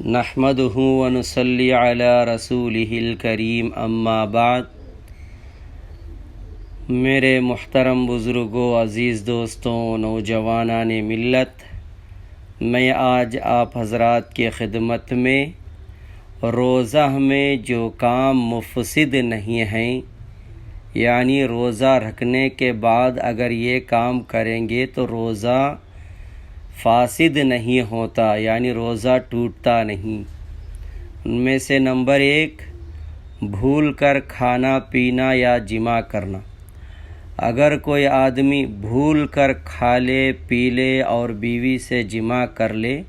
نحمدہ ونصلی علی رسولہ الکریم اما بعد۔ میرے محترم بزرگوں، عزیز دوستوں، نوجوانان ملت، میں آج آپ حضرات کی خدمت میں روزہ میں جو کام مفسد نہیں ہیں، یعنی روزہ رکھنے کے بعد اگر یہ کام کریں گے تو روزہ فاسد نہیں ہوتا، یعنی روزہ ٹوٹتا نہیں۔ ان میں سے نمبر 1، بھول کر کھانا پینا یا جماع کرنا۔ اگر کوئی آدمی بھول کر کھا لے، پی لے اور بیوی سے جماع کر لے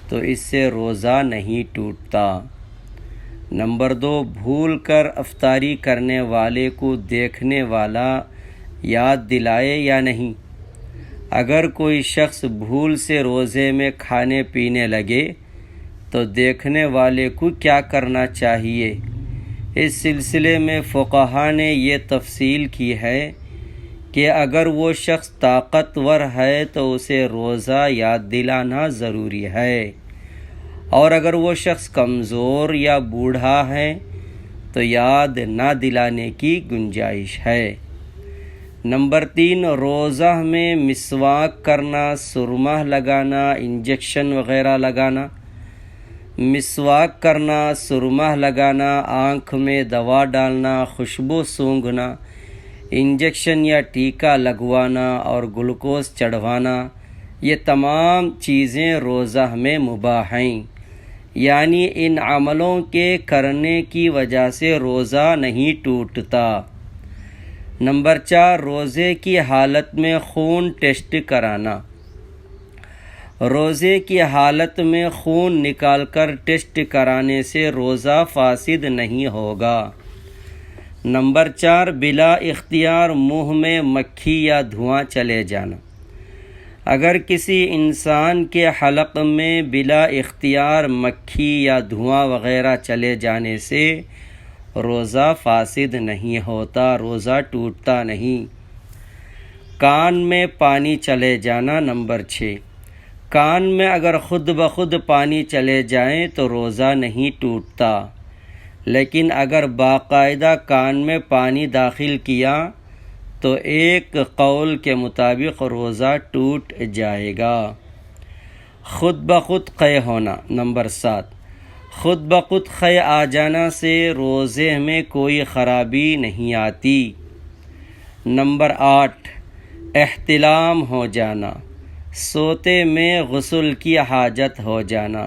تو اس سے روزہ نہیں ٹوٹتا۔ نمبر 2، بھول کر افطاری کرنے والے کو دیکھنے والا یاد دلائے یا نہیں۔ اگر کوئی شخص بھول سے روزے میں کھانے پینے لگے تو دیکھنے والے کو کیا کرنا چاہیے؟ اس سلسلے میں فقہا نے یہ تفصیل کی ہے کہ اگر وہ شخص طاقتور ہے تو اسے روزہ یاد دلانا ضروری ہے، اور اگر وہ شخص کمزور یا بوڑھا ہے تو یاد نہ دلانے کی گنجائش ہے۔ نمبر 3، روزہ میں مسواک کرنا، سرمہ لگانا، انجیکشن وغیرہ لگانا۔ مسواک کرنا، سرمہ لگانا، آنکھ میں دوا ڈالنا، خوشبو سونگھنا، انجیکشن یا ٹیکہ لگوانا اور گلوکوز چڑھوانا، یہ تمام چیزیں روزہ میں مباح ہیں، یعنی ان عملوں کے کرنے کی وجہ سے روزہ نہیں ٹوٹتا۔ نمبر 4، روزے کی حالت میں خون ٹیسٹ کرانا۔ روزے کی حالت میں خون نکال کر ٹیسٹ کرانے سے روزہ فاسد نہیں ہوگا۔ نمبر 4، بلا اختیار منہ میں مکھی یا دھواں چلے جانا۔ اگر کسی انسان کے حلق میں بلا اختیار مکھی یا دھواں وغیرہ چلے جانے سے روزہ فاسد نہیں ہوتا، روزہ ٹوٹتا نہیں۔ کان میں پانی چلے جانا۔ نمبر 6، کان میں اگر خود بخود پانی چلے جائیں تو روزہ نہیں ٹوٹتا، لیکن اگر باقاعدہ کان میں پانی داخل کیا تو ایک قول کے مطابق روزہ ٹوٹ جائے گا۔ خود بخود قے ہونا۔ نمبر 7، خود بخود قے آ جانا سے روزے میں کوئی خرابی نہیں آتی۔ نمبر 8، احتلام ہو جانا، سوتے میں غسل کی حاجت ہو جانا،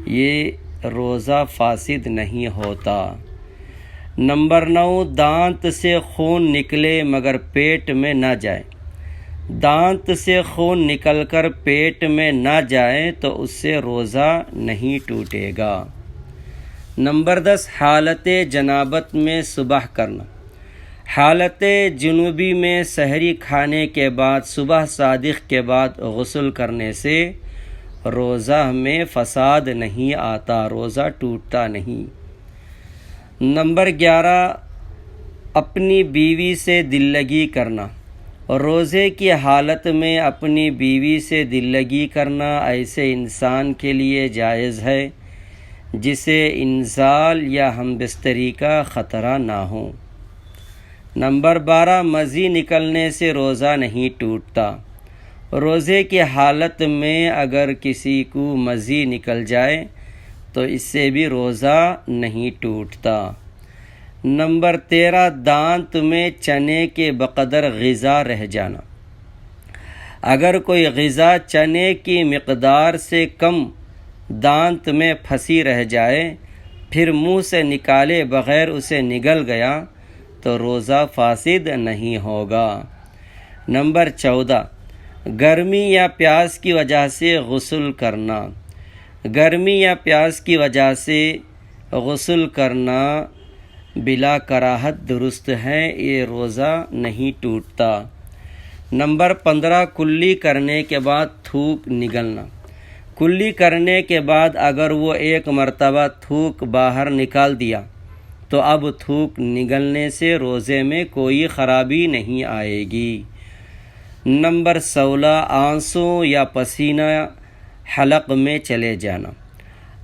یہ روزہ فاسد نہیں ہوتا۔ نمبر 9، دانت سے خون نکلے مگر پیٹ میں نہ جائے۔ دانت سے خون نکل کر پیٹ میں نہ جائے تو اس سے روزہ نہیں ٹوٹے گا۔ نمبر 10، حالت جنابت میں صبح کرنا۔ حالت جنوبی میں سحری کھانے کے بعد صبح صادق کے بعد غسل کرنے سے روزہ میں فساد نہیں آتا، روزہ ٹوٹتا نہیں۔ نمبر 11، اپنی بیوی سے دل لگی کرنا۔ روزے کی حالت میں اپنی بیوی سے دل لگی کرنا ایسے انسان کے لیے جائز ہے جسے انزال یا ہم بستری کا خطرہ نہ ہو۔ نمبر 12، مزی نکلنے سے روزہ نہیں ٹوٹتا۔ روزے کی حالت میں اگر کسی کو مزی نکل جائے تو اس سے بھی روزہ نہیں ٹوٹتا۔ نمبر 13، دانت میں چنے کے بقدر غذا رہ جانا۔ اگر کوئی غذا چنے کی مقدار سے کم دانت میں پھنسی رہ جائے، پھر منہ سے نکالے بغیر اسے نگل گیا تو روزہ فاسد نہیں ہوگا۔ نمبر 14، گرمی یا پیاس کی وجہ سے غسل کرنا۔ گرمی یا پیاس کی وجہ سے غسل کرنا بلا کراہت درست ہے، یہ روزہ نہیں ٹوٹتا۔ نمبر 15، کلی کرنے کے بعد تھوک نگلنا۔ کلی کرنے کے بعد اگر وہ ایک مرتبہ تھوک باہر نکال دیا تو اب تھوک نگلنے سے روزے میں کوئی خرابی نہیں آئے گی۔ نمبر 16، آنسو یا پسینہ حلق میں چلے جانا۔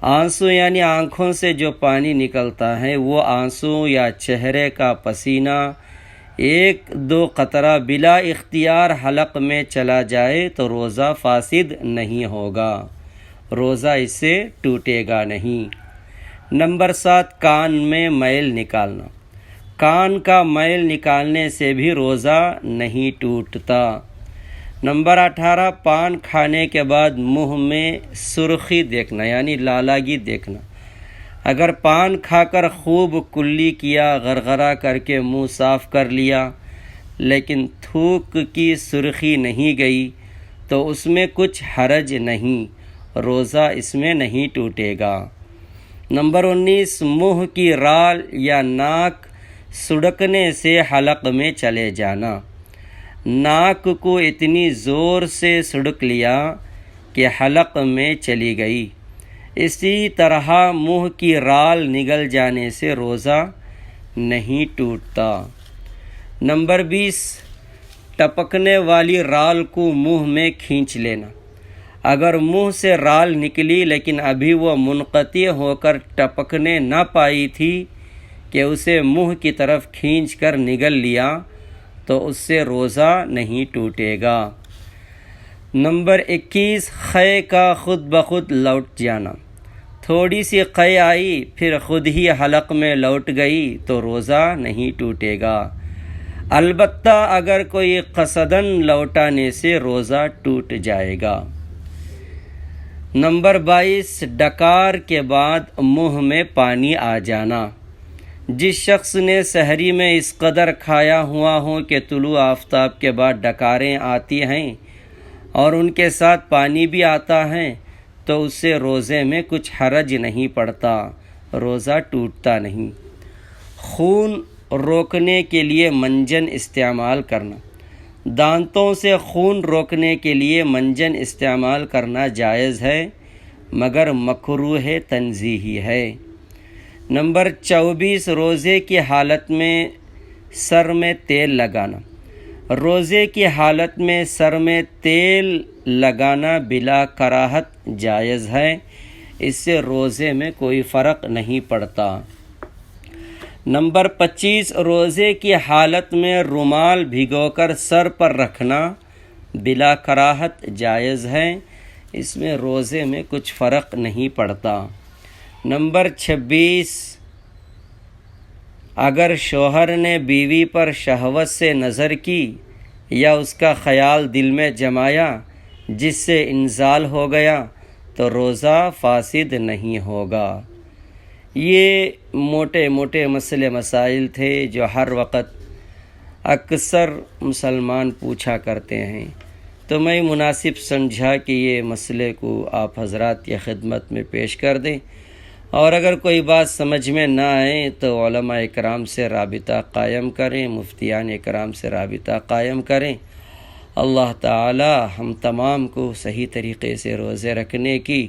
آنسو یعنی آنکھوں سے جو پانی نکلتا ہے وہ آنسو یا چہرے کا پسینہ 1-2 قطرہ بلا اختیار حلق میں چلا جائے تو روزہ فاسد نہیں ہوگا، روزہ اس سے ٹوٹے گا نہیں۔ نمبر 7، کان میں میل نکالنا۔ کان کا میل نکالنے سے بھی روزہ نہیں ٹوٹتا۔ نمبر 18، پان کھانے کے بعد منہ میں سرخی دیکھنا یعنی لالگی دیکھنا۔ اگر پان کھا کر خوب کلی کیا، غرغرہ کر کے منہ صاف کر لیا لیکن تھوک کی سرخی نہیں گئی تو اس میں کچھ حرج نہیں، روزہ اس میں نہیں ٹوٹے گا۔ نمبر 19، منہ کی رال یا ناک سڑکنے سے حلق میں چلے جانا۔ ناک کو اتنی زور سے سڑک لیا کہ حلق میں چلی گئی۔ اسی طرح منہ کی رال نگل جانے سے روزہ نہیں ٹوٹتا۔ نمبر 20، ٹپکنے والی رال کو منہ میں کھینچ لینا۔ اگر منہ سے رال نکلی لیکن ابھی وہ منقطع ہو کر ٹپکنے نہ پائی تھی کہ اسے منہ کی طرف کھینچ کر نگل لیا تو اس سے روزہ نہیں ٹوٹے گا۔ نمبر 21، قے کا خود بخود لوٹ جانا۔ تھوڑی سی قے آئی پھر خود ہی حلق میں لوٹ گئی تو روزہ نہیں ٹوٹے گا، البتہ اگر کوئی قصداً لوٹانے سے روزہ ٹوٹ جائے گا۔ نمبر 22، ڈکار کے بعد منہ میں پانی آ جانا۔ جس شخص نے سحری میں اس قدر کھایا ہوا ہو کہ طلوع آفتاب کے بعد ڈکاریں آتی ہیں اور ان کے ساتھ پانی بھی آتا ہے تو اس سے روزے میں کچھ حرج نہیں پڑتا، روزہ ٹوٹتا نہیں۔ خون روکنے کے لیے منجن استعمال کرنا۔ دانتوں سے خون روکنے کے لیے منجن استعمال کرنا جائز ہے مگر مکروہ تنزیہی ہے۔ نمبر 24، روزے کی حالت میں سر میں تیل لگانا۔ روزے کی حالت میں سر میں تیل لگانا بلا کراہت جائز ہے، اس سے روزے میں کوئی فرق نہیں پڑتا۔ نمبر 25، روزے کی حالت میں رومال بھگو کر سر پر رکھنا بلا کراہت جائز ہے، اس میں روزے میں کچھ فرق نہیں پڑتا۔ نمبر 26، اگر شوہر نے بیوی پر شہوت سے نظر کی یا اس کا خیال دل میں جمایا جس سے انزال ہو گیا تو روزہ فاسد نہیں ہوگا۔ یہ موٹے موٹے مسئلے مسائل تھے جو ہر وقت اکثر مسلمان پوچھا کرتے ہیں، تو میں مناسب سمجھا کہ یہ مسئلے کو آپ حضرات کی خدمت میں پیش کر دیں، اور اگر کوئی بات سمجھ میں نہ آئے تو علماء اکرام سے رابطہ قائم کریں، مفتیان اکرام سے رابطہ قائم کریں۔ اللہ تعالی ہم تمام کو صحیح طریقے سے روزے رکھنے کی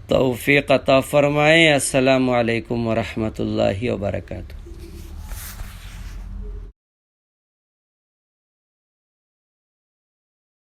توفیق عطا فرمائیں۔ السلام علیکم ورحمۃ اللہ وبرکاتہ۔